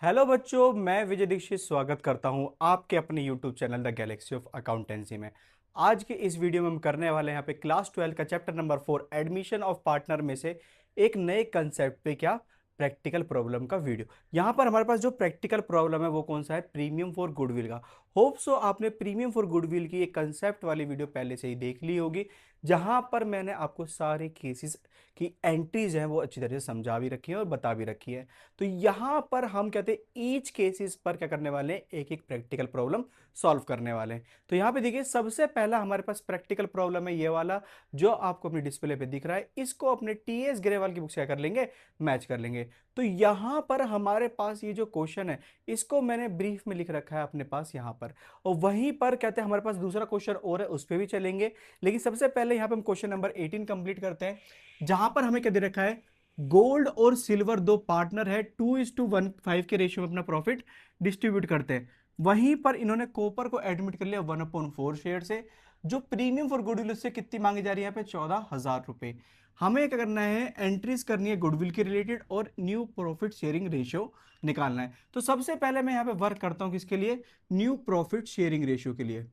Hello बच्चों, मैं विजय दीक्षित स्वागत करता हूं आपके अपने YouTube channel the Galaxy of accountancy में। आज के इस वीडियो में हम करने वाले हैं यहाँ पे क्लास 12 का chapter number 4 admission of partner में से एक नए कंसेप्ट पे क्या प्रैक्टिकल प्रॉब्लम का वीडियो। यहाँ पर हमारे पास जो प्रैक्टिकल प्रॉब्लम है वो कौन सा है, प्रीमियम फॉर गुडविल का। होप सो आपने प्रीमियम फॉर गुडविल की एक कंसेप्ट वाली वीडियो पहले से ही देख ली होगी, जहां पर मैंने आपको सारे केसेस की एंट्रीज हैं वो अच्छी तरह से समझा भी रखी है और बता भी रखी है। तो यहां पर हम कहते हैं ईच केसेस पर क्या करने वाले हैं, एक एक प्रैक्टिकल प्रॉब्लम सॉल्व करने वाले हैं। तो यहां पे देखिए, सबसे पहला हमारे पास प्रैक्टिकल प्रॉब्लम है ये वाला जो आपको अपनी डिस्प्ले पे दिख रहा है। इसको अपने टीएस ग्रेवाल की बुक से क्या कर लेंगे, मैच कर लेंगे। तो यहां पर हमारे पास ये जो क्वेश्चन है इसको मैंने ब्रीफ में लिख रखा है अपने पास यहां पर, और वहीं पर कहते हैं हमारे पास दूसरा क्वेश्चन और है, उस पर भी चलेंगे। लेकिन सबसे पहले यहां पर हम क्वेश्चन नंबर 18 कंप्लीट करते हैं, जहां पर हमें क्या दे रखा है, गोल्ड और सिल्वर दो पार्टनर है, 2:1 के रेशियो में अपना प्रॉफिट डिस्ट्रीब्यूट करते हैं। वहीं पर इन्होंने कॉपर को एडमिट कर लिया 1/4 शेयर से। जो प्रीमियम फॉर गुडविल उससे कितनी मांगी जा रही है, यहाँ पे 14,000 रुपए। हमें क्या करना है, एंट्रीज करनी है गुडविल के रिलेटेड और न्यू प्रॉफिट शेयरिंग रेशियो निकालना है। तो सबसे पहले मैं यहाँ पे वर्क करता हूं किसके लिए, न्यू प्रॉफिट शेयरिंग रेशियो के लिए,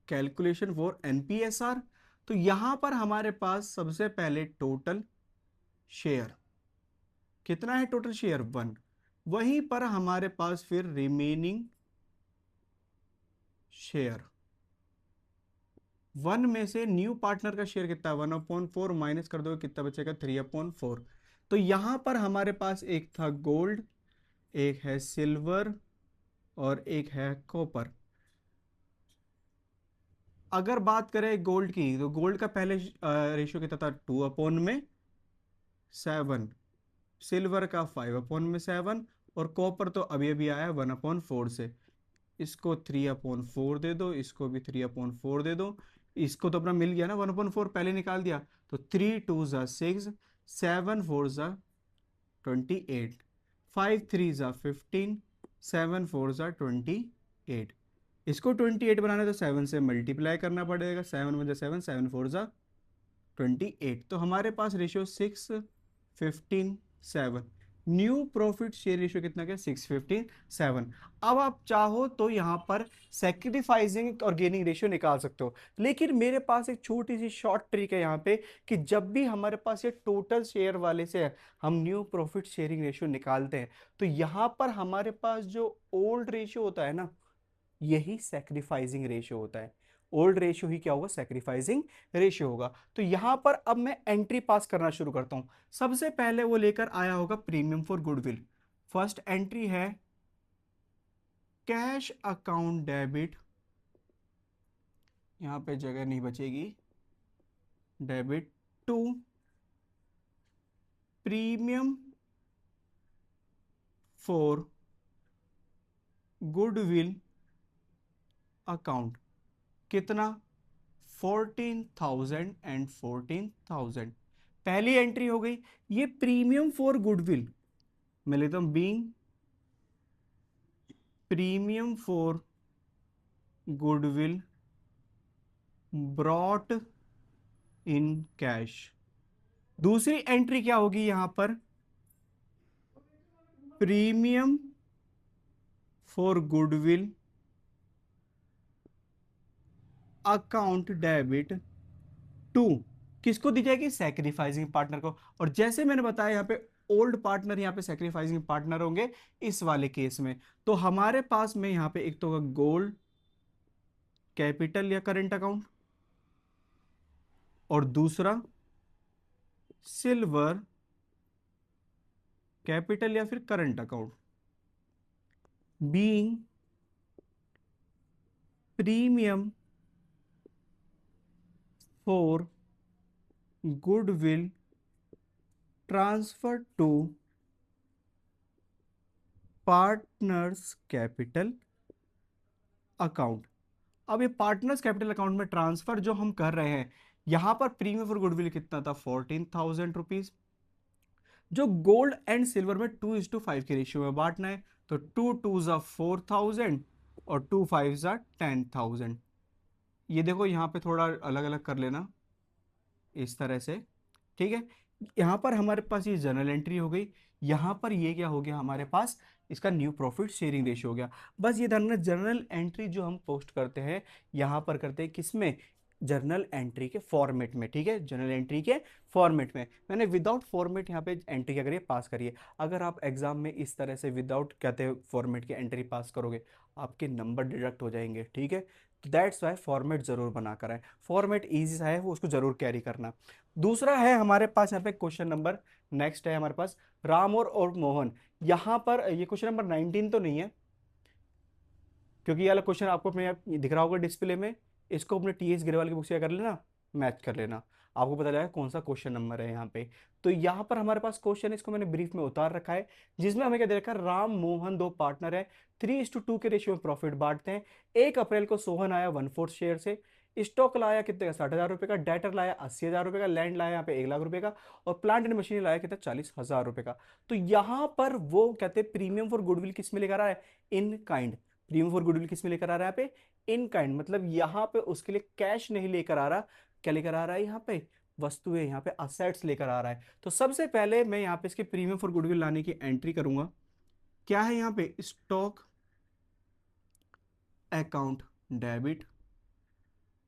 कैलकुलेशन फॉर एनपीएसआर। तो यहां पर हमारे पास सबसे पहले टोटल शेयर कितना है, टोटल शेयर 1। वहीं पर हमारे पास फिर रिमेनिंग शेयर 1 में से न्यू पार्टनर का शेयर कितना है, 1/4 माइनस कर दो कितना बचेगा, 3/4। तो यहां पर हमारे पास एक था गोल्ड, एक है सिल्वर और एक है कॉपर। अगर बात करें गोल्ड की, तो गोल्ड का पहले रेशियो कितना था, 2/7। सिल्वर का 5/7। और कॉपर तो अभी अभी आया 1/4 से। इसको 3/4 दे दो, इसको भी 3/4 दे दो। इसको तो अपना मिल गया ना, 1/4 पहले निकाल दिया। तो 3 2 6, 7 4 28, 5 3 15, 7 4 28। इसको 28 बनाना है तो 7 से मल्टीप्लाई करना पड़ेगा, 7 1 7, 7 4 28। तो हमारे पास ratio 6:15:7। New profit share ratio कितना क्या, 6:15:7। अब आप चाहो तो यहां पर सेक्रीफाइसिंग और गेनिंग रेशियो निकाल सकते हो, लेकिन मेरे पास एक छोटी सी शॉर्ट ट्रिक है यहाँ पे कि जब भी हमारे पास ये टोटल शेयर वाले से हम न्यू प्रॉफिट शेयरिंग रेशियो निकालते हैं, तो यहां पर हमारे पास जो ओल्ड रेशियो होता है ना, यही सैक्रिफाइसिंग रेशियो होता है। ओल्ड रेशियो ही क्या होगा, सैक्रिफाइसिंग रेशियो होगा। तो यहां पर अब मैं एंट्री पास करना शुरू करता हूं। सबसे पहले वो लेकर आया होगा premium for goodwill. First entry है कैश अकाउंट डेबिट, यहां पे जगह नहीं बचेगी, debit to premium for goodwill account. कितना, 14,000 एंड 14,000। पहली एंट्री हो गई। ये प्रीमियम फॉर गुडविल, मैं लेता हूं being premium for goodwill brought in cash. दूसरी एंट्री क्या होगी यहां पर, premium for goodwill account debit to, किसको दी जाएगी, सैक्रिफाइसिंग पार्टनर को। और जैसे मैंने बताया यहाँ पे ओल्ड पार्टनर यहाँ पे सैक्रिफाइसिंग पार्टनर होंगे इस वाले केस में। तो हमारे पास में यहाँ पे एक तो होगा गोल्ड कैपिटल या करंट अकाउंट, और दूसरा सिल्वर कैपिटल या फिर current account. Being premium for goodwill transfer to partners capital account. अब ये पार्टनर्स कैपिटल अकाउंट में ट्रांसफर जो हम कर रहे हैं, यहां पर प्रीमियम फॉर गुडविल कितना था, 14,000 रुपीज। जो गोल्ड एंड सिल्वर में 2:5 के रेशियो में बांटना है, तो 2 2 4,000 और 2 5 10,000। ये देखो यहाँ पे थोड़ा अलग अलग कर लेना इस तरह से, ठीक है। यहाँ पर हमारे पास ये जनरल एंट्री हो गई, यहाँ पर ये क्या हो गया हमारे पास, इसका न्यू प्रॉफिट शेयरिंग रेशियो हो गया। बस ये ध्यान रखना, जर्नल एंट्री जो हम पोस्ट करते हैं यहाँ पर करते हैं किसमें, जर्नल एंट्री के फॉर्मेट में, ठीक है, जर्नल एंट्री के फॉर्मेट में। मैंने विदाउट फॉर्मेट यहाँ पे एंट्री क्या करिए, पास करिए। अगर आप एग्जाम में इस तरह से विदाउट कहते हैं फॉर्मेट की एंट्री पास करोगे, आपके नंबर डिडक्ट हो जाएंगे, ठीक है। तो दैट्स वाई फॉर्मेट जरूर बना कर आए, फॉर्मेट ईजी सा है वो, उसको जरूर कैरी करना। दूसरा है हमारे पास यहाँ पे क्वेश्चन नंबर, नेक्स्ट है हमारे पास राम और मोहन। यहाँ पर ये क्वेश्चन नंबर 19 तो नहीं है, क्योंकि ये वाला क्वेश्चन आपको अपने आप दिख रहा होगा डिस्प्ले में। इसको अपने टीएस गिरवाल की बुक से क्या कर लेना, मैच कर लेना, आपको पता लगेगा कौन सा क्वेश्चन नंबर है यहाँ पे। तो यहाँ पर हमारे पास क्वेश्चन है, इसको मैंने ब्रीफ में उतार रखा है, जिसमें हमें क्या दे रखा है, राम मोहन दो पार्टनर है, 3:2 के रेशियो में प्रॉफिट बांटते हैं। 1 अप्रैल को सोहन आया 1/4 शेयर से, स्टॉक लाया कितने का, 60,000 रुपए का, डेटर लाया 80,000 रुपए का, लैंड लाया यहाँ पे 1 लाख रुपए का, और प्लांट एंड मशीनरी लाया कितना, 40,000 रुपए का। तो यहाँ पर वो कहते हैं प्रीमियम फॉर गुडविल किस में लेकर आ रहा है, in kind. Premium for goodwill किस में लेकर आ रहा है यहाँ पे, इन काइंड, मतलब यहाँ पे उसके लिए कैश नहीं लेकर आ रहा, क्या लेकर आ रहा है यहाँ पे, वस्तुएं, यहाँ पे असेट्स लेकर आ रहा है। तो सबसे पहले मैं यहाँ पे इसके प्रीमियम फॉर गुडविल लाने की एंट्री करूंगा। क्या है यहाँ पे, स्टॉक अकाउंट डेबिट,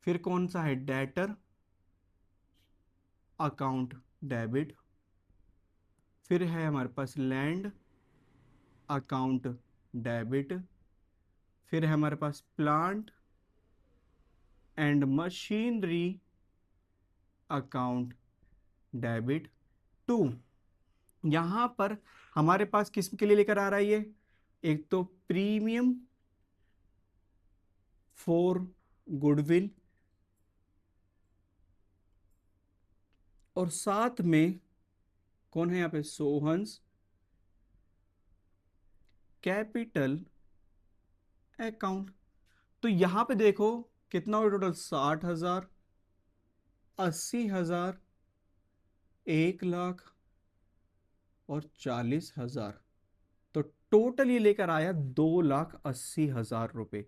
फिर कौन सा है, डेटर अकाउंट डेबिट, फिर है हमारे पास लैंड अकाउंट डेबिट, फिर है हमारे पास plant and machinery account debit to. यहां पर हमारे पास किस के लिए लेकर आ रहा है ये, एक तो प्रीमियम फॉर गुडविल, और साथ में कौन है यहाँ पे, सोहन्स कैपिटल अकाउंट। तो यहां पे देखो कितना हुआ टोटल, 60,000, 80,000, 1 लाख और 40,000। तो टोटल ये लेकर आया 2,80,000 रुपए,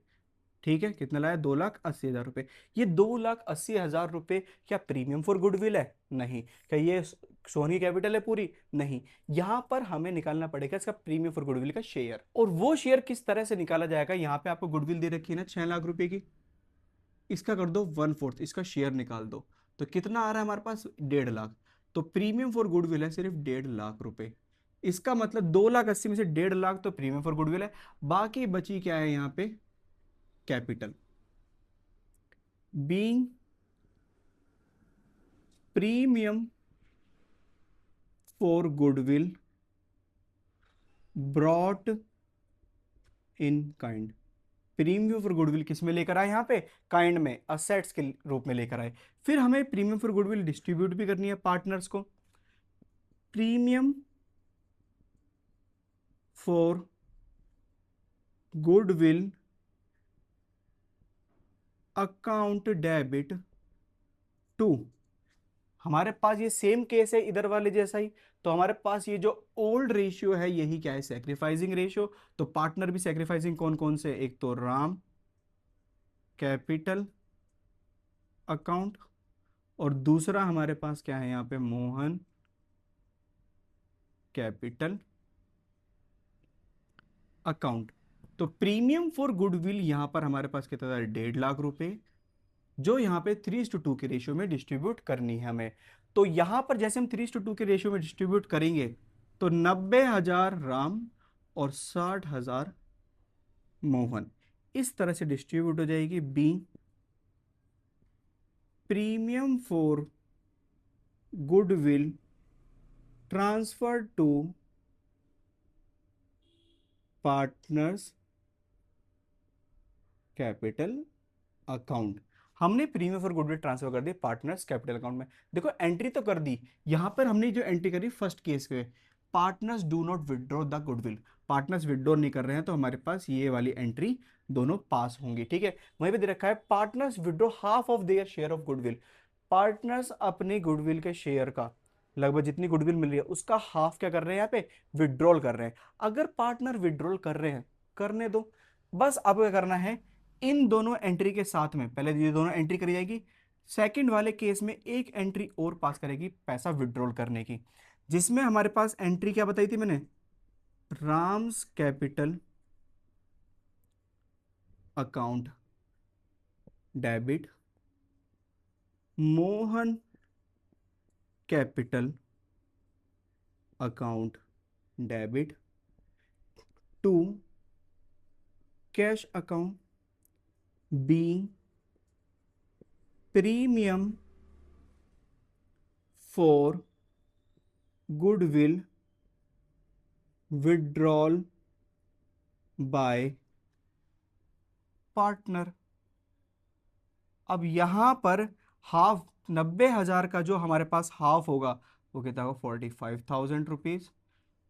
ठीक है। कितना लाया, 2,80,000 रुपए। ये 2,80,000 रुपए क्या प्रीमियम फॉर गुडविल है, नहीं। क्या ये सोनी कैपिटल है पूरी, नहीं। यहां पर हमें निकालना पड़ेगा इसका प्रीमियम फॉर गुडविल का शेयर, और वो शेयर किस तरह से निकाला जाएगा, यहाँ पे आपको गुडविल दे रखी है ना 6 लाख रुपए की, इसका कर दो 1/4, इसका शेयर निकाल दो। तो कितना आ रहा है हमारे पास, 1.5 लाख। तो प्रीमियम फॉर गुडविल है सिर्फ 1.5 लाख रुपए। इसका मतलब 2,80,000 में से 1.5 लाख तो प्रीमियम फॉर गुडविल है, बाकी बची क्या है यहाँ पे, capital. Being premium for goodwill brought in kind. Premium for goodwill किस में लेकर आए, यहाँ पे काइंड में, असेट्स के रूप में लेकर आए। फिर हमें प्रीमियम फॉर गुडविल डिस्ट्रीब्यूट भी करनी है पार्टनर्स को। Premium for goodwill account debit to. हमारे पास ये सेम केस है इधर वाले जैसा ही। तो हमारे पास ये जो ओल्ड रेशियो है यही क्या है, सैक्रिफाइसिंग रेशियो। तो पार्टनर भी सैक्रिफाइसिंग कौन कौन से, एक तो राम कैपिटल अकाउंट, और दूसरा हमारे पास क्या है यहाँ पे, मोहन कैपिटल अकाउंट। तो प्रीमियम फॉर गुडविल यहां पर हमारे पास कितना था, 1.5 लाख रुपए, जो यहाँ पे 3:2 के रेशियो में डिस्ट्रीब्यूट करनी है हमें। तो यहां पर जैसे हम 3:2 के रेशियो में डिस्ट्रीब्यूट करेंगे, तो 90,000 राम और 60,000 मोहन, इस तरह से डिस्ट्रीब्यूट हो जाएगी। B premium for goodwill transfer to partners capital account. हमने प्रीमियम फॉर गुडविल ट्रांसफर कर दी पार्टनर्स कैपिटल अकाउंट में। देखो एंट्री तो कर दी, यहां पर हमने जो एंट्री करी फर्स्ट केस में, partners do not withdraw the goodwill, partners withdraw नहीं कर रहे हैं, तो हमारे पास ये वाली एंट्री दोनों पास होंगी, ठीक है। वहीं पे दे रखा है partners withdraw half of their share of goodwill, partners अपनी गुडविल के शेयर का, लगभग जितनी गुडविल मिल रही है उसका हाफ क्या कर रहे हैं यहाँ पे, विड्रॉल कर रहे हैं। अगर पार्टनर विड्रॉल कर रहे हैं, करने दो। बस अब क्या करना है, इन दोनों एंट्री के साथ में पहले ये दोनों एंट्री करी जाएगी, सेकंड वाले केस में एक एंट्री और पास करेगी पैसा विड्रॉल करने की, जिसमें हमारे पास एंट्री क्या बताई थी मैंने, Ram's capital account debit, Mohan capital account debit to cash account B premium for goodwill withdrawal by partner. अब यहां पर हाफ 90,000 का जो हमारे पास हाफ होगा वो कितना होगा 45,000 रुपीज,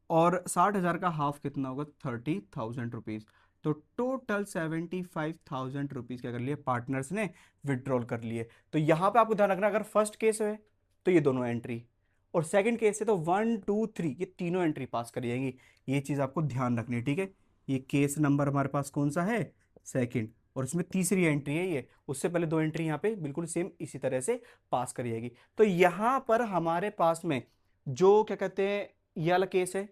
और 60,000 का हाफ कितना होगा 30,000 रुपीज। तो टोटल 75,000 रुपीज क्या कर लिए पार्टनर्स ने विड्रॉल कर लिए। तो यहां पे आपको ध्यान रखना, अगर फर्स्ट केस है तो ये दोनों एंट्री, और सेकंड केस है तो 1 2 3 ये तीनों एंट्री पास कर जाएंगी। ये चीज आपको ध्यान रखनी है, ठीक है। ये केस नंबर हमारे पास कौन सा है, सेकंड, और इसमें तीसरी एंट्री है ये, उससे पहले दो एंट्री यहाँ पे बिल्कुल सेम इसी तरह से पास करी जाएगी। तो यहां पर हमारे पास में जो क्या कहते हैं ये वाला केस है,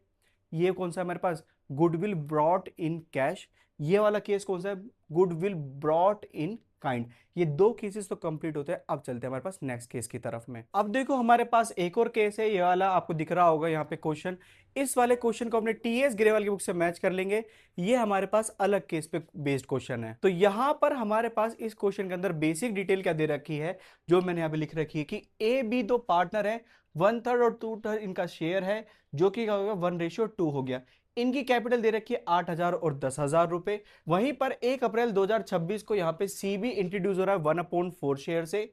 ये कौन सा है हमारे पास, गुडविल ब्रॉट इन कैश। ये वाला केस कौन सा है, गुडविल ब्रॉट इन काइंड। ये दो केसेस तो कंप्लीट होते हैं। अब चलते हैं हमारे पास नेक्स्ट केस की तरफ में। अब देखो हमारे पास एक और केस है, ये वाला आपको दिख रहा होगा यहाँ पे क्वेश्चन। इस वाले क्वेश्चन को अपने टीएस ग्रेवाल की बुक से मैच कर लेंगे। ये हमारे पास अलग केस पे बेस्ड क्वेश्चन है। तो यहां पर हमारे पास इस क्वेश्चन के अंदर बेसिक डिटेल क्या दे रखी है, जो मैंने यहाँ पे लिख रखी है कि ए बी दो पार्टनर है, 1/3 और 2/3 इनका शेयर है, जो कि क्या होगा 1:2 हो गया। इनकी कैपिटल दे रखी है 8,000 और 10,000 रुपए। वहीं पर 1 अप्रैल 2026 को यहां पे सीबी इंट्रोड्यूस हो रहा है 1/4 शेयर से।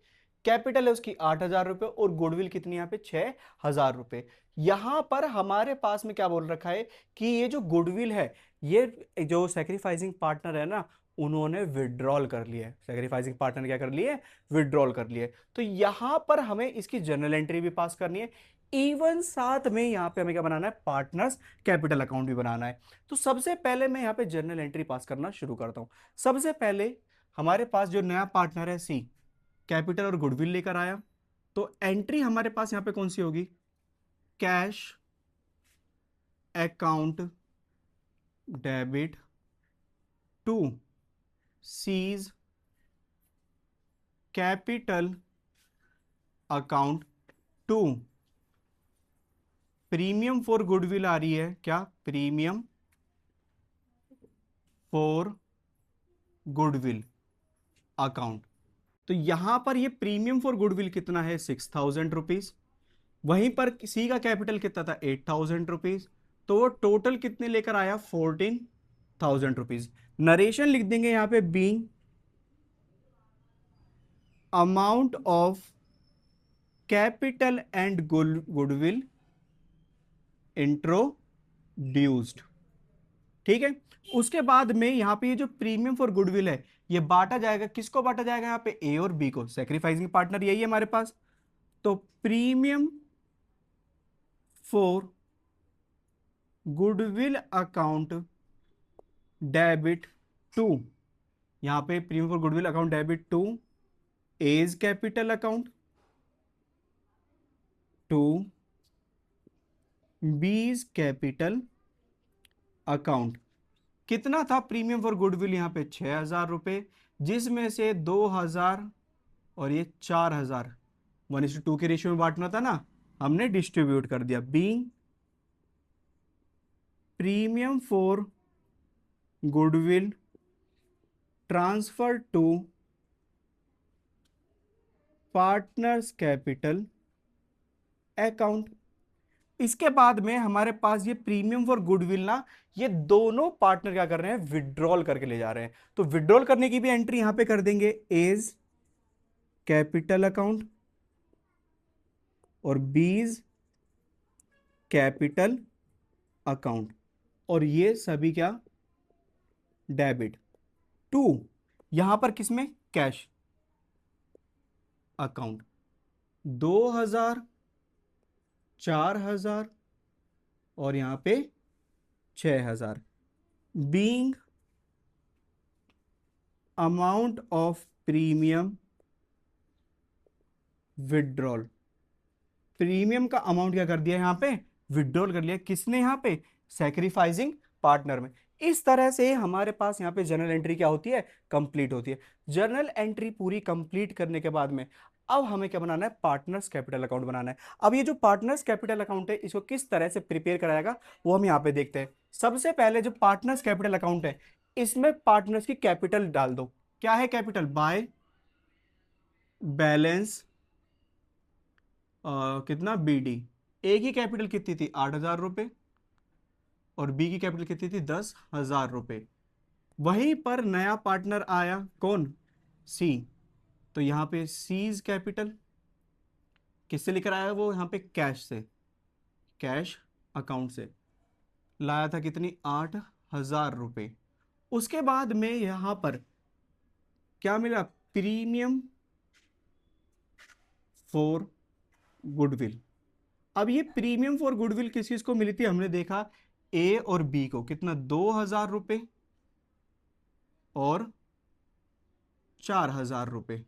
कैपिटल है उसकी 8,000 रुपए, और गुडविल कितनी यहां पे 6,000 रुपए। यहां पर हमारे पास में क्या बोल रखा है कि ये जो गुडविल है, ये जो सेक्रीफाइसिंग पार्टनर है ना, उन्होंने विड्रॉल कर लिया है। सेक्रीफाइसिंग पार्टनर क्या कर लिए, विड्रॉल कर लिए। तो यहां पर हमें इसकी जर्नल एंट्री भी पास करनी है, इवन साथ में यहां पे हमें क्या बनाना है, पार्टनर्स कैपिटल अकाउंट भी बनाना है। तो सबसे पहले मैं यहां पे जर्नल एंट्री पास करना शुरू करता हूं। सबसे पहले हमारे पास जो नया पार्टनर है सी, कैपिटल और गुडविल लेकर आया। तो एंट्री हमारे पास यहां पे कौन सी होगी, cash account debit to C's capital account to premium for goodwill आ रही है क्या, प्रीमियम फॉर गुडविल अकाउंट। तो यहां पर ये प्रीमियम फॉर गुडविल कितना है 6,000 रुपीज। वहीं पर सी का कैपिटल कितना था 8,000 रुपीज। तो वो टोटल कितने लेकर आया 14,000 रुपीज। नरेशन लिख देंगे यहां पे, being amount of capital and goodwill introduced, ठीक है। उसके बाद में यहां पे ये जो प्रीमियम फॉर गुडविल है, ये बांटा जाएगा, किसको बांटा जाएगा यहां पे, ए और बी को। सेक्रीफाइसिंग पार्टनर यही है हमारे पास। तो premium for goodwill account debit to, यहां पे premium for goodwill account debit to A's capital account to B's capital account. कितना था प्रीमियम फॉर गुडविल यहां पे 6,000 रुपए, जिसमें से 2,000 और ये 4,000 1:2 के रेशियो में बांटना था ना, हमने डिस्ट्रीब्यूट कर दिया। Being premium for goodwill transfer to partners capital account. इसके बाद में हमारे पास ये प्रीमियम फॉर गुडविल ना, ये दोनों पार्टनर क्या कर रहे हैं, विड्रॉल करके ले जा रहे हैं। तो विड्रॉल करने की भी एंट्री यहां पे कर देंगे, एज कैपिटल अकाउंट और बीज कैपिटल अकाउंट, और ये सभी क्या, डेबिट टू, यहां पर किसमें, कैश अकाउंट। 2,000, 4,000 और यहां पे 6,000, being amount of premium withdrawal, premium का अमाउंट क्या कर दिया यहाँ पे, विड्रॉल कर लिया, किसने यहाँ पे, सैक्रिफाइसिंग पार्टनर में। इस तरह से हमारे पास यहाँ पे जर्नल एंट्री क्या होती है, कंप्लीट होती है। जर्नल एंट्री पूरी कंप्लीट करने के बाद में अब हमें क्या बनाना है, पार्टनर्स कैपिटल अकाउंट बनाना है। अब ये जो पार्टनर्स कैपिटल अकाउंट है इसको किस तरह से प्रिपेयर कराएगा वो हम यहाँ पे देखते हैं। सबसे पहले जो पार्टनर्स कैपिटल अकाउंट है इसमें पार्टनर्स की कैपिटल डाल दो। क्या है कैपिटल, बाय बैलेंस कितना, बीडी। ए की कैपिटल कितनी थी, 8,000 रुपये, और बी की कैपिटल कितनी थी, 10,000 रुपये। वहीं पर नया पार्टनर आया कौन, सी। तो यहां पे सीज कैपिटल किससे लेकर आया, वो यहां पे कैश से, कैश अकाउंट से लाया था, कितनी, 8,000 रुपये। उसके बाद में यहां पर क्या मिला, प्रीमियम फॉर गुडविल। अब ये प्रीमियम फॉर गुडविल किस चीज को मिली थी, हमने देखा ए और बी को, कितना, 2,000 रुपये और 4,000 रुपये।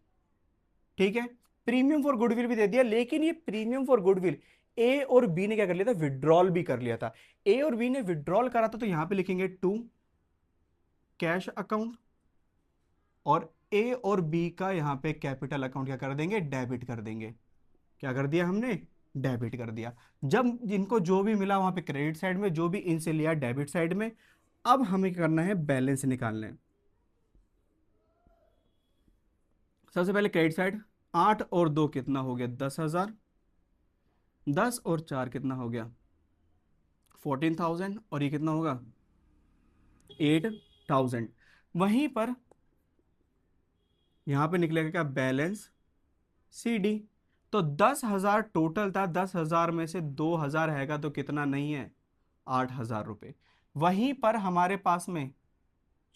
ठीक है, प्रीमियम फॉर गुडविल भी दे दिया, लेकिन ये प्रीमियम फॉर गुडविल ए और बी ने क्या कर लिया था, विड्रॉल भी कर लिया था। ए और बी ने विड्रॉल करा था तो यहां पे लिखेंगे टू कैश अकाउंट, और ए और बी का यहां पे कैपिटल अकाउंट क्या कर देंगे, डेबिट कर देंगे। क्या कर दिया हमने, डेबिट कर दिया। जब जिनको जो भी मिला वहां पे क्रेडिट साइड में, जो भी इनसे लिया डेबिट साइड में। अब हमें क्या करना है, बैलेंस निकालना है। सबसे पहले क्रेडिट साइड, 8 और 2 कितना हो गया, 10,000, 10 और 4 कितना हो गया, 14,000, और ये कितना होगा, 8,000। वहीं पर यहां पे निकलेगा क्या, बैलेंस सी डी। तो 10,000 टोटल था, 10,000 में से 2,000 हैगा तो कितना नहीं है, 8,000 रुपये। वहीं पर हमारे पास में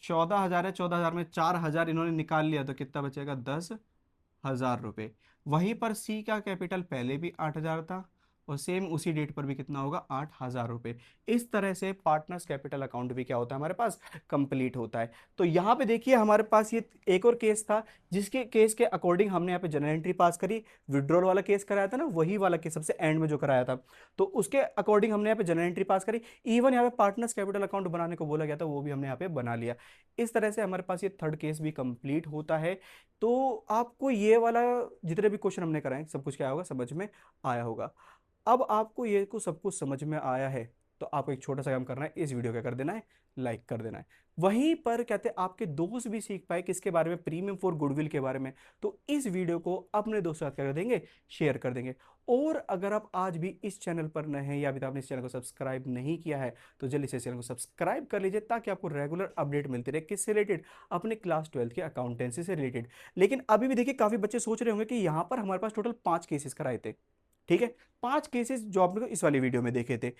14,000 है, 14,000 में 4,000 इन्होंने निकाल लिया तो कितना बचेगा, 10,000 रुपये। वहीं पर सी का कैपिटल पहले भी 8,000 था, और सेम उसी डेट पर भी कितना होगा, 8,000 रुपये। इस तरह से पार्टनर्स कैपिटल अकाउंट भी क्या होता है हमारे पास, कंप्लीट होता है। तो यहाँ पे देखिए हमारे पास ये एक और केस था, जिसके केस के अकॉर्डिंग हमने यहाँ पे जनरल एंट्री पास करी, विड्रॉल वाला केस कराया था ना, वही वाला केस सबसे एंड में जो कराया था, तो उसके अकॉर्डिंग हमने यहाँ पे जनरल एंट्री पास करी। इवन यहाँ पे पार्टनर्स कैपिटल अकाउंट बनाने को बोला गया था, वो भी हमने यहाँ पे बना लिया। इस तरह से हमारे पास ये थर्ड केस भी कंप्लीट होता है। तो आपको ये वाला जितने भी क्वेश्चन हमने कराए सब कुछ क्या होगा, समझ में आया होगा। अब आपको ये को सब कुछ समझ में आया है तो आपको एक छोटा सा काम करना है, इस वीडियो क्या कर देना है, लाइक कर देना है। वहीं पर कहते हैं आपके दोस्त भी सीख पाए किसके बारे में, प्रीमियम फॉर गुडविल के बारे में, तो इस वीडियो को अपने दोस्तों के साथ क्या कर देंगे, शेयर कर देंगे। और अगर आप आज भी इस चैनल पर नए हैं या अभी तक आपने इस चैनल को सब्सक्राइब नहीं किया है तो जल्दी से इस चैनल को सब्सक्राइब कर लीजिए, ताकि आपको रेगुलर अपडेट मिलती रहे, किससे रिलेटेड, अपने क्लास 12 के अकाउंटेंसी से रिलेटेड। लेकिन अभी भी देखिए काफी बच्चे सोच रहे होंगे कि यहाँ पर हमारे पास टोटल 5 केसेस कराए थे। ठीक है, 5 केसेस जो आपने इस वाली वीडियो में देखे थे,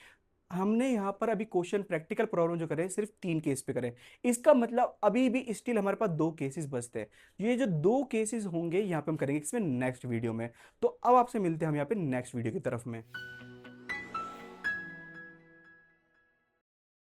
हमने यहाँ पर अभी क्वेश्चन प्रैक्टिकल प्रॉब्लम जो करे सिर्फ 3 केस पे करें। इसका मतलब अभी भी स्टिल हमारे पास 2 केसेस बचते हैं। ये जो 2 केसेस होंगे यहाँ पे हम करेंगे इसमें नेक्स्ट वीडियो में। तो अब आपसे मिलते हैं हम यहाँ पे नेक्स्ट वीडियो की तरफ में।